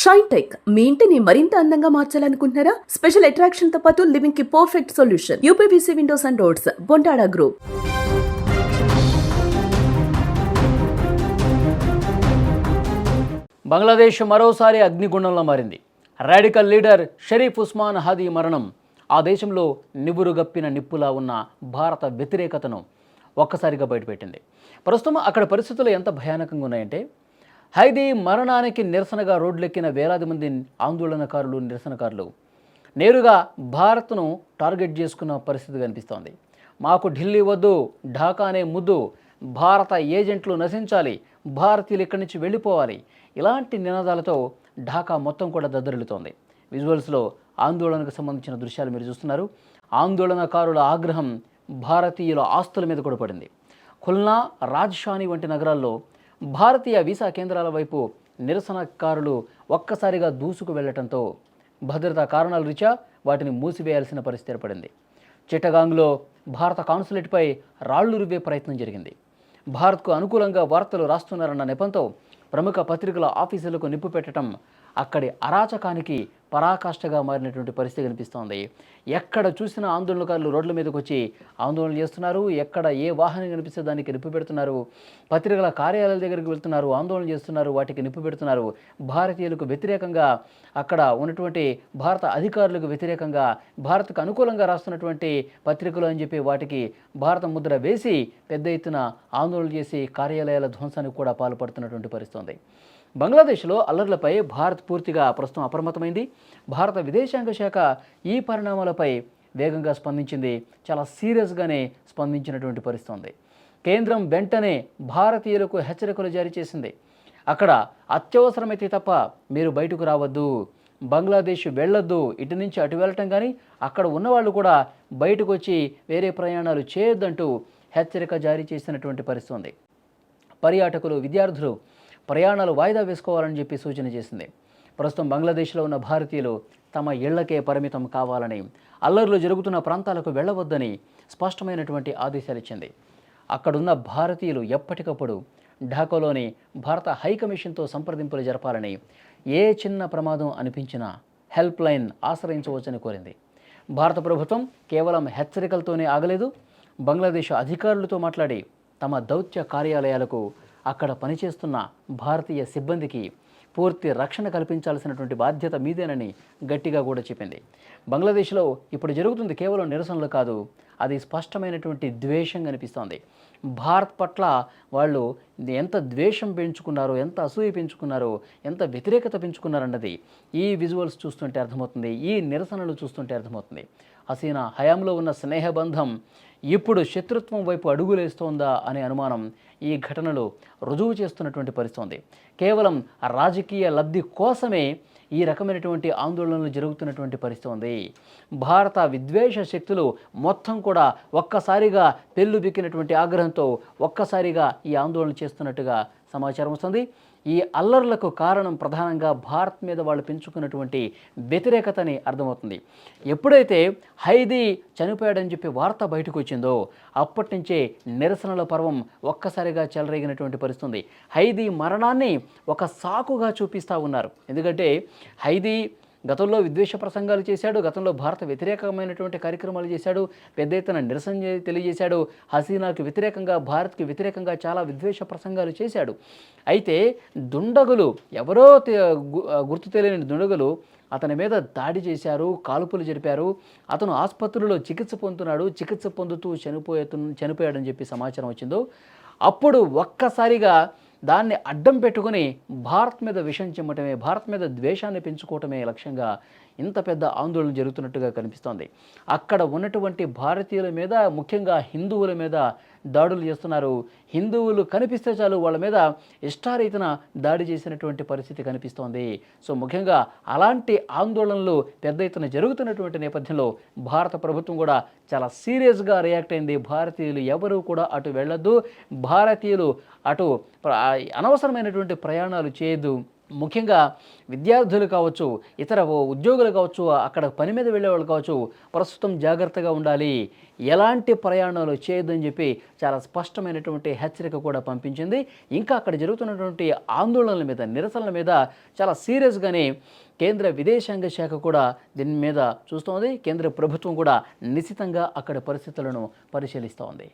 Shine tech మీ ఇంటిని మరింత అందంగా మార్చాలనుకుంటున్నారా? స్పెషల్ అట్రాక్షన్ తో పాటు లివింగ్ కి perfect solution. UPVC windows and doors, Bontada group. Bangladesh మరోసారి అగ్నిగుండంలో మారింది. రాడికల్ లీడర్ షరీఫ్ ఉస్మాన్ హాదీ మరణం ఆ దేశంలో నివురుగప్పిన నిప్పులా ఉన్న భారత వ్యతిరేకతను ఒక్కసారిగా బయటపెట్టింది. ప్రస్తుతం అక్కడ పరిస్థితులు ఎంత భయానకంగా ఉన్నాయంటే, హైదీ మరణానికి నిరసనగా రోడ్లెక్కిన వేలాది మంది ఆందోళనకారులు, నిరసనకారులు నేరుగా భారత్ను టార్గెట్ చేసుకున్న పరిస్థితి కనిపిస్తోంది. మాకు ఢిల్లీ వద్దు, ఢాకానే ముద్దు, భారత ఏజెంట్లు నశించాలి, భారతీయులు ఇక్కడి నుంచి వెళ్ళిపోవాలి, ఇలాంటి నినాదాలతో ఢాకా మొత్తం కూడా దద్దరిల్లుతోంది. విజువల్స్లో ఆందోళనకు సంబంధించిన దృశ్యాలు మీరు చూస్తున్నారు. ఆందోళనకారుల ఆగ్రహం భారతీయుల ఆస్తుల మీద కూడా పడింది. ఖుల్నా, రాజ్షాని వంటి నగరాల్లో భారతీయ వీసా కేంద్రాల వైపు నిరసనకారులు ఒక్కసారిగా దూసుకు వెళ్లడంతో భద్రతా కారణాల రీత్యా వాటిని మూసివేయాల్సిన పరిస్థితి ఏర్పడింది. చిట్టగాంగ్లో భారత కాన్సులేట్పై రాళ్లు రువ్వే ప్రయత్నం జరిగింది. భారత్కు అనుకూలంగా వార్తలు రాస్తున్నారన్న నెపంతో ప్రముఖ పత్రికల ఆఫీసులకు నిప్పు పెట్టడం అక్కడి అరాచకానికి పరాకాష్ఠగా మారినటువంటి పరిస్థితి కనిపిస్తోంది. ఎక్కడ చూసినా ఆందోళనకారులు రోడ్ల మీదకి వచ్చి ఆందోళన చేస్తున్నారు. ఎక్కడ ఏ వాహనం కనిపిస్తే దానికి నిప్పు పెడుతున్నారు. పత్రికల కార్యాలయాల దగ్గరికి వెళ్తున్నారు, ఆందోళన చేస్తున్నారు, వాటికి నిప్పు పెడుతున్నారు. భారతీయులకు వ్యతిరేకంగా, అక్కడ ఉన్నటువంటి భారత అధికారులకు వ్యతిరేకంగా, భారత్కు అనుకూలంగా రాస్తున్నటువంటి పత్రికలు అని చెప్పి వాటికి భారత ముద్ర వేసి పెద్ద ఎత్తున ఆందోళన చేసి కార్యాలయాల ధ్వంసానికి కూడా పాల్పడుతున్నటువంటి పరిస్థితి. బంగ్లాదేశ్లో అల్లర్లపై భారత్ పూర్తిగా ప్రస్తుతం అప్రమత్తమైంది. భారత విదేశాంగ శాఖ ఈ పరిణామాలపై వేగంగా స్పందించింది. చాలా సీరియస్గానే స్పందించినటువంటి పరిస్థితి. కేంద్రం వెంటనే భారతీయులకు హెచ్చరికలు జారీ చేసింది. అక్కడ అత్యవసరమైతే తప్ప మీరు బయటకు రావద్దు, బంగ్లాదేశ్ వెళ్ళొద్దు, ఇటు నుంచి అటు వెళ్ళటం కానీ అక్కడ ఉన్నవాళ్ళు కూడా బయటకు వచ్చి వేరే ప్రయాణాలు చేయొద్దంటూ హెచ్చరిక జారీ చేసినటువంటి పరిస్థితి. పర్యాటకులు, విద్యార్థులు ప్రయాణాలు వాయిదా వేసుకోవాలని చెప్పి సూచన చేసింది. ప్రస్తుతం బంగ్లాదేశ్లో ఉన్న భారతీయులు తమ ఇళ్లకే పరిమితం కావాలని, అల్లర్లు జరుగుతున్న ప్రాంతాలకు వెళ్ళవద్దని స్పష్టమైనటువంటి ఆదేశాలు ఇచ్చింది. అక్కడున్న భారతీయులు ఎప్పటికప్పుడు ఢాకాలోని భారత హైకమిషన్తో సంప్రదింపులు జరపాలని, ఏ చిన్న ప్రమాదం అనిపించినా హెల్ప్ లైన్ ఆశ్రయించవచ్చని కోరింది. భారత ప్రభుత్వం కేవలం హెచ్చరికలతోనే ఆగలేదు. బంగ్లాదేశ్ అధికారులతో మాట్లాడి తమ దౌత్య కార్యాలయాలకు, అక్కడ పనిచేస్తున్న భారతీయ సిబ్బందికి పూర్తి రక్షణ కల్పించాల్సినటువంటి బాధ్యత మీదేనని గట్టిగా కూడా చెప్పింది. బంగ్లాదేశ్లో ఇప్పుడు జరుగుతుంది కేవలం నిరసనలు కాదు, అది స్పష్టమైనటువంటి ద్వేషం కనిపిస్తోంది. భారత్ పట్ల వాళ్ళు ఎంత ద్వేషం పెంచుకున్నారో, ఎంత అసూయ పెంచుకున్నారో, ఎంత వ్యతిరేకత పెంచుకున్నారన్నది ఈ విజువల్స్ చూస్తుంటే అర్థమవుతుంది, ఈ నిరసనలు చూస్తుంటే అర్థమవుతుంది. హసీనా హయాంలో ఉన్న స్నేహబంధం ఇప్పుడు శత్రుత్వం వైపు అడుగులేస్తోందా అనే అనుమానం ఈ ఘటనలో రుజువు చేస్తున్నటువంటి పరిస్థితి. కేవలం రాజకీయ లబ్ధి కోసమే ఈ రకమైనటువంటి ఆందోళనలు జరుగుతున్నటువంటి పరిస్థితి ఉంది. భారత విద్వేష శక్తులు మొత్తం కూడా ఒక్కసారిగా పెళ్ళుబిక్కినటువంటి ఆగ్రహంతో ఒక్కసారిగా ఈ ఆందోళన చేస్తున్నట్టుగా సమాచారం వస్తుంది. ఈ అల్లర్లకు కారణం ప్రధానంగా భారత్ మీద వాళ్ళు పెంచుకున్నటువంటి వ్యతిరేకతని అర్థమవుతుంది. ఎప్పుడైతే హైదీ చనిపోయాడని చెప్పి వార్త బయటకు వచ్చిందో అప్పటి నుంచే నిరసనల పర్వం ఒక్కసారిగా చెలరేగినటువంటి పరిస్థితి. హైదీ మరణాన్ని ఒక సాకుగా చూపిస్తూ ఉన్నారు. ఎందుకంటే హైదీ గతంలో విద్వేష ప్రసంగాలు చేశాడు, గతంలో భారత వ్యతిరేకమైనటువంటి కార్యక్రమాలు చేశాడు, పెద్ద ఎత్తున నిరసన తెలియజేశాడు, హసీనాకు వ్యతిరేకంగా, భారత్కి వ్యతిరేకంగా చాలా విద్వేష ప్రసంగాలు చేశాడు. అయితే దుండగులు, ఎవరో గుర్తు తెలియని దుండగులు అతని మీద దాడి చేశారు, కాల్పులు జరిపారు. అతను ఆసుపత్రిలో చికిత్స పొందుతున్నాడు, చికిత్స పొందుతూ చనిపోయాడని చెప్పి సమాచారం వచ్చిందో అప్పుడు ఒక్కసారిగా దాన్ని అడ్డం పెట్టుకుని భారత్ మీద విషం చిమ్మటమే, భారత్ మీద ద్వేషాన్ని పెంచుకోవటమే లక్ష్యంగా ఇంత పెద్ద ఆందోళన జరుగుతున్నట్టుగా కనిపిస్తోంది. అక్కడ ఉన్నటువంటి భారతీయుల మీద, ముఖ్యంగా హిందువుల మీద దాడులు చేస్తున్నారు. హిందువులు కనిపిస్తే చాలు వాళ్ళ మీద ఇష్టారీతన దాడి చేసినటువంటి పరిస్థితి కనిపిస్తోంది. సో ముఖ్యంగా అలాంటి ఆందోళనలు పెద్ద ఎత్తున జరుగుతున్నటువంటి నేపథ్యంలో భారత ప్రభుత్వం కూడా చాలా సీరియస్గా రియాక్ట్ అయింది. భారతీయులు ఎవరు కూడా అటు వెళ్ళొద్దు, భారతీయులు అటు అనవసరమైనటువంటి ప్రయాణాలు చేయొద్దు, ముఖ్యంగా విద్యార్థులు కావచ్చు, ఇతర ఉద్యోగులు కావచ్చు, అక్కడ పని మీద వెళ్ళేవాళ్ళు కావచ్చు, ప్రస్తుతం జాగ్రత్తగా ఉండాలి, ఎలాంటి ప్రయాణాలు చేయొద్దని చెప్పి చాలా స్పష్టమైనటువంటి హెచ్చరిక కూడా పంపించింది. ఇంకా అక్కడ జరుగుతున్నటువంటి ఆందోళనల మీద, నిరసనల మీద చాలా సీరియస్గానే కేంద్ర విదేశాంగ శాఖ కూడా దీని మీద చూస్తోంది. కేంద్ర ప్రభుత్వం కూడా నిశితంగా అక్కడ పరిస్థితులను పరిశీలిస్తోంది.